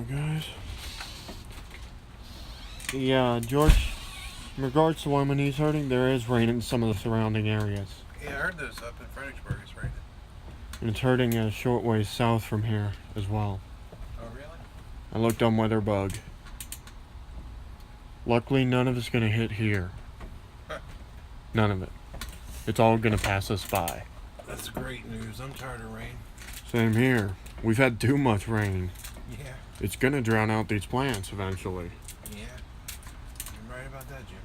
guys. Yeah, George, in regards to when he's hurting, there is rain in some of the surrounding areas. Yeah, I heard this up in Fredericksburg. It's raining. And it's hurting a short ways south from here as well. Oh, really? I looked on WeatherBug. Luckily, none of it's going to hit here. Huh. None of it. It's all going to pass us by. That's great news. I'm tired of rain. Same here. We've had too much rain. Yeah. It's going to drown out these plants eventually. Yeah. You're right about that, Jim.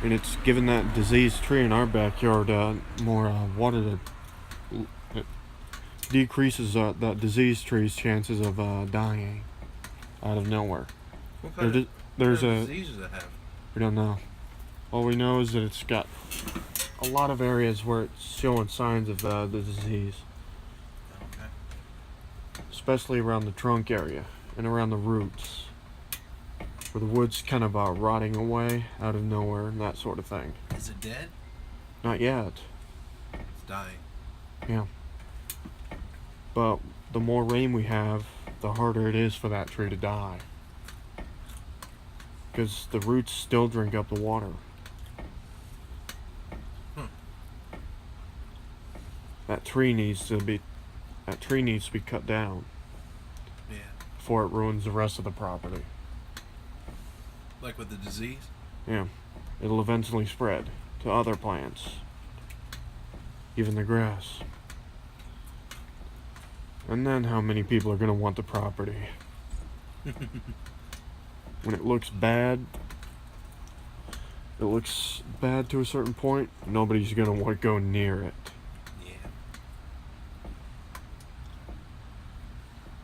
And it's given that diseased tree in our backyard more water to... It decreases that diseased tree's chances of dying out of nowhere. What kind of diseases does it have? We don't know. All we know is that it's got a lot of areas where it's showing signs of the disease. Okay. Especially around the trunk area and around the roots. Where the wood's kind of rotting away out of nowhere and that sort of thing. Is it dead? Not yet. It's dying. Yeah. But the more rain we have, the harder it is for that tree to die. Because the roots still drink up the water. That tree needs to be cut down. Yeah. Before it ruins the rest of the property. Like with the disease? Yeah. It'll eventually spread to other plants. Even the grass. And then how many people are going to want the property? When it looks bad to a certain point, nobody's going to want to go near it. Yeah.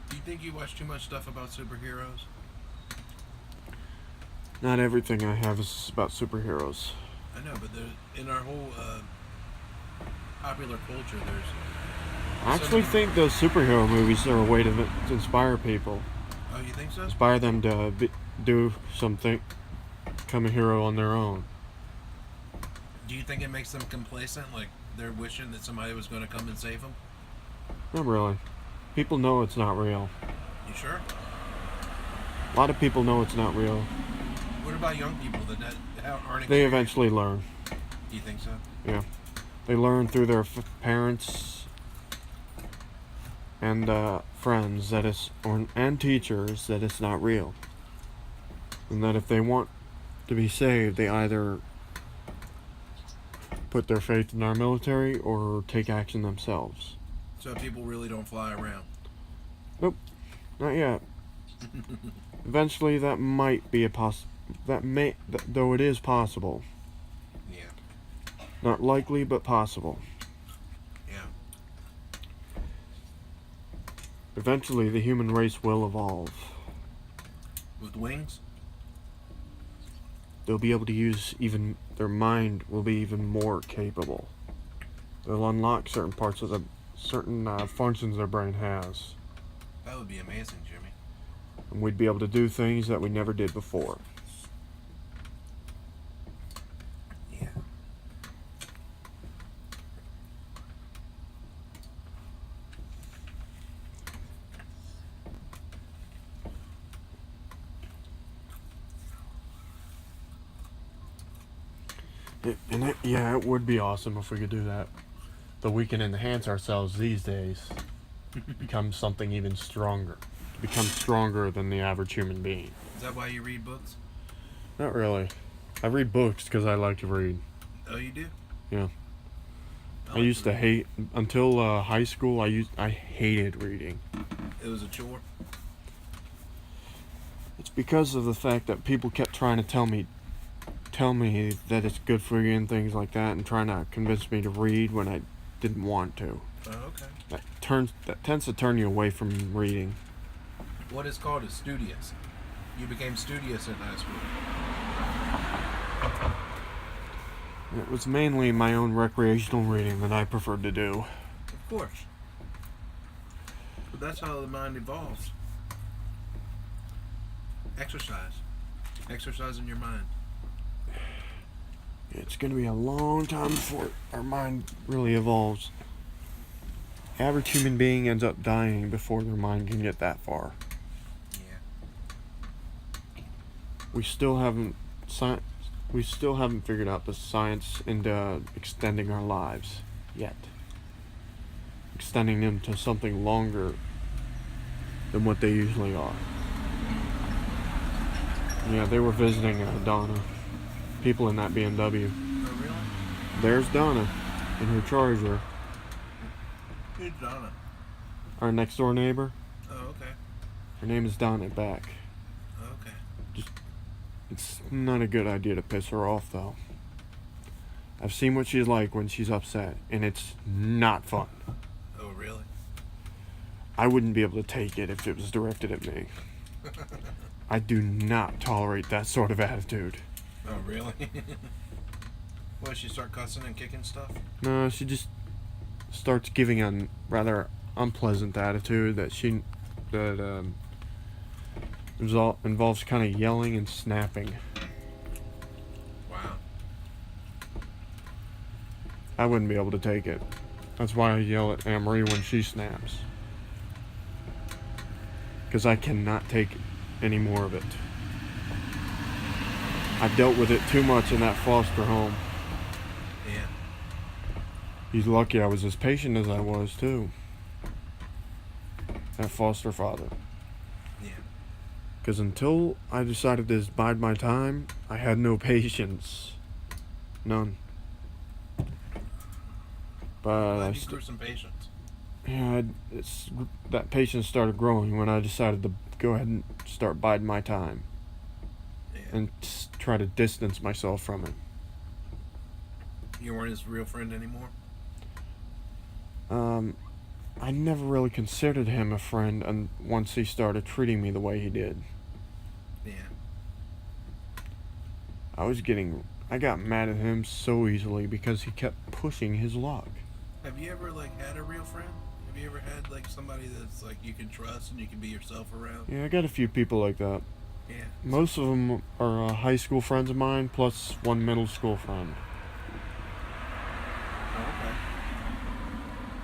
Do you think you watch too much stuff about superheroes? Not everything I have is about superheroes. I know, but in our whole popular culture, there's... I actually think those superhero movies are a way to inspire people. Oh, you think so? Inspire them to do something, become a hero on their own. Do you think it makes them complacent? Like, they're wishing that somebody was going to come and save them? Not really. People know it's not real. You sure? A lot of people know it's not real. What about young people that aren't... They eventually learn. Do you think so? Yeah. They learn through their parents and friends and teachers that it's not real. And that if they want to be saved, they either put their faith in our military or take action themselves. So people really don't fly around? Nope. Not yet. Eventually that might be though it is possible. Yeah. Not likely, but possible. Yeah. Eventually the human race will evolve. With wings? They'll be able to use their mind will be even more capable. They'll unlock certain functions their brain has. That would be amazing, Jimmy. And we'd be able to do things that we never did before. Yeah. It would be awesome if we could do that. But we can enhance ourselves these days. Become something even stronger. Become stronger than the average human being. Is that why you read books? Not really. I read books because I like to read. Oh, you do? Yeah. I used to hate until high school. I hated reading. It was a chore. It's because of the fact that people kept trying to tell me that it's good for you and things like that, and trying to convince me to read when I didn't want to. Oh, okay. That tends to turn you away from reading. What is called is studious. You became studious in high school. It was mainly my own recreational reading that I preferred to do. Of course. But that's how the mind evolves. Exercise. Exercising your mind. It's going to be a long time before our mind really evolves. average human being ends up dying before their mind can get that far. Yeah. We still haven't figured out the science into extending our lives yet. Extending them to something longer than what they usually are. Yeah, they were visiting Donna. People in that BMW. Oh, really? There's Donna in her Charger. Who's Donna? Our next door neighbor. Oh, okay. Her name is Donna Beck. Okay. It's not a good idea to piss her off, though. I've seen what she's like when she's upset, and it's not fun. Oh, really? I wouldn't be able to take it if it was directed at me. I do not tolerate that sort of attitude. Oh, really? What, she start cussing and kicking stuff? No, she just starts giving a rather unpleasant attitude that involves kind of yelling and snapping. Wow. I wouldn't be able to take it. That's why I yell at Anne-Marie when she snaps. Because I cannot take any more of it. I've dealt with it too much in that foster home. Yeah. He's lucky I was as patient as I was, too. That foster father. Yeah. Because until I decided to bide my time, I had no patience. None. But Glad you grew some patience. yeah, that patience started growing when I decided to go ahead and start biding my time. Yeah. And try to distance myself from it. You weren't his real friend anymore? I never really considered him a friend once he started treating me the way he did. Yeah. I got mad at him so easily because he kept pushing his luck. Have you ever, had a real friend? Have you ever had, somebody that's, you can trust and you can be yourself around? Yeah, I got a few people like that. Yeah. Most of them are high school friends of mine, plus one middle school friend. Oh,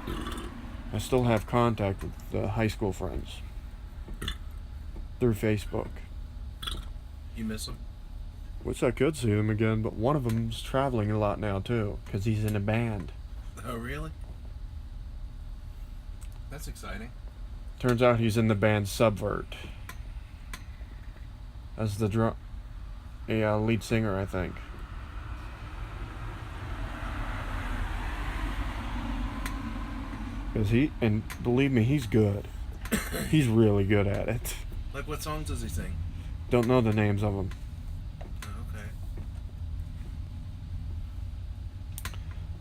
okay. I still have contact with the high school friends through Facebook. You miss him? Wish I could see them again, but one of them's traveling a lot now too, because he's in a band. Oh, really? That's exciting. Turns out he's in the band Subvert as the lead singer, I think. And believe me, he's good. He's really good at it. What songs does he sing? Don't know the names of them. Oh, okay.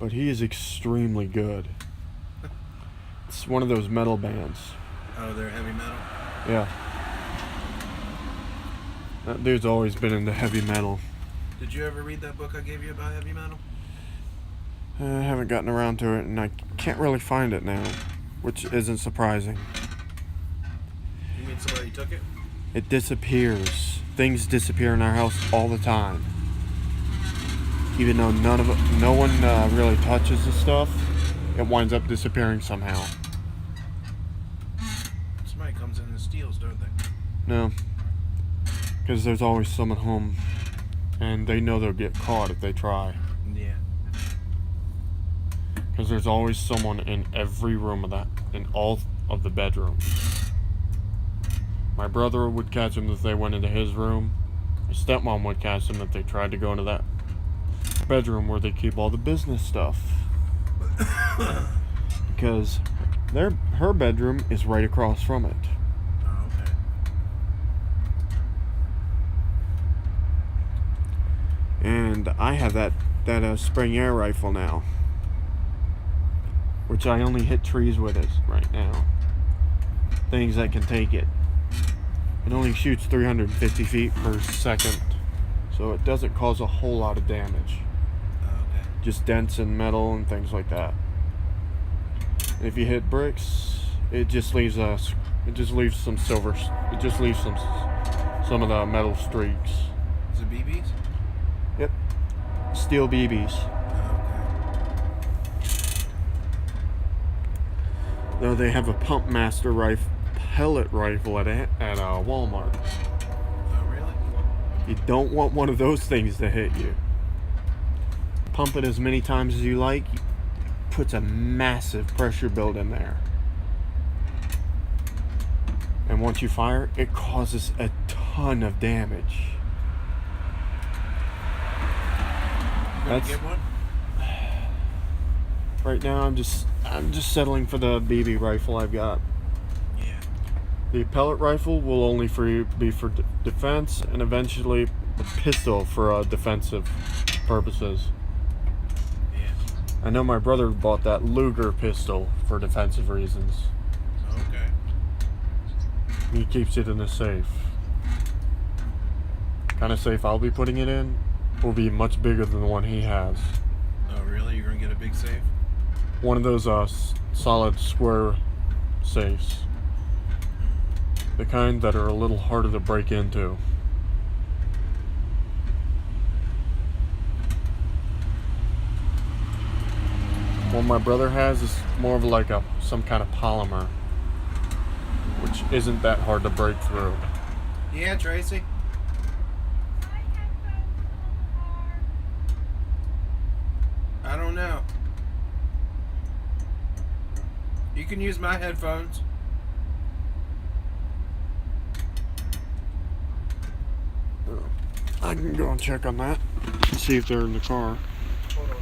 But he is extremely good. It's one of those metal bands. Oh, they're heavy metal? Yeah. That dude's always been into heavy metal. Did you ever read that book I gave you about heavy metal? I haven't gotten around to it, and I can't really find it now, which isn't surprising. You mean somebody took it? It disappears. Things disappear in our house all the time. Even though no one really touches the stuff, it winds up disappearing somehow. Somebody comes in and steals, don't they? No. Because there's always someone home, and they know they'll get caught if they try. Yeah. Because there's always someone in every room in all of the bedrooms. My brother would catch them if they went into his room. My stepmom would catch them if they tried to go into that bedroom where they keep all the business stuff. Because her bedroom is right across from it. Oh, okay. And I have that spring air rifle now, which I only hit trees with it right now. Things that can take it. It only shoots 350 feet per second, so it doesn't cause a whole lot of damage. Oh, okay. Just dents in metal and things like that. And if you hit bricks, it just leaves some silver. It just leaves some of the metal streaks. Is it BBs? Yep. Steel BBs. Oh, okay. No, they have a Pump Master pellet rifle at Walmart. Oh, really? You don't want one of those things to hit you. Pump it as many times as you like. Puts a massive pressure build in there. And once you fire, it causes a ton of damage. You gonna get one? Right now I'm just settling for the BB rifle I've got. Yeah. The pellet rifle will only be for defense, and eventually a pistol for defensive purposes. Yeah. I know my brother bought that Luger pistol for defensive reasons. Okay. He keeps it in a safe. Kind of safe I'll be putting it in will be much bigger than the one he has. Oh, really? You're gonna get a big safe? One of those solid square safes. The kind that are a little harder to break into. One my brother has is more of like some kind of polymer, which isn't that hard to break through. Yeah, Tracy. I don't know. You can use my headphones. I can go and check on that. See if they're in the car. Hold on.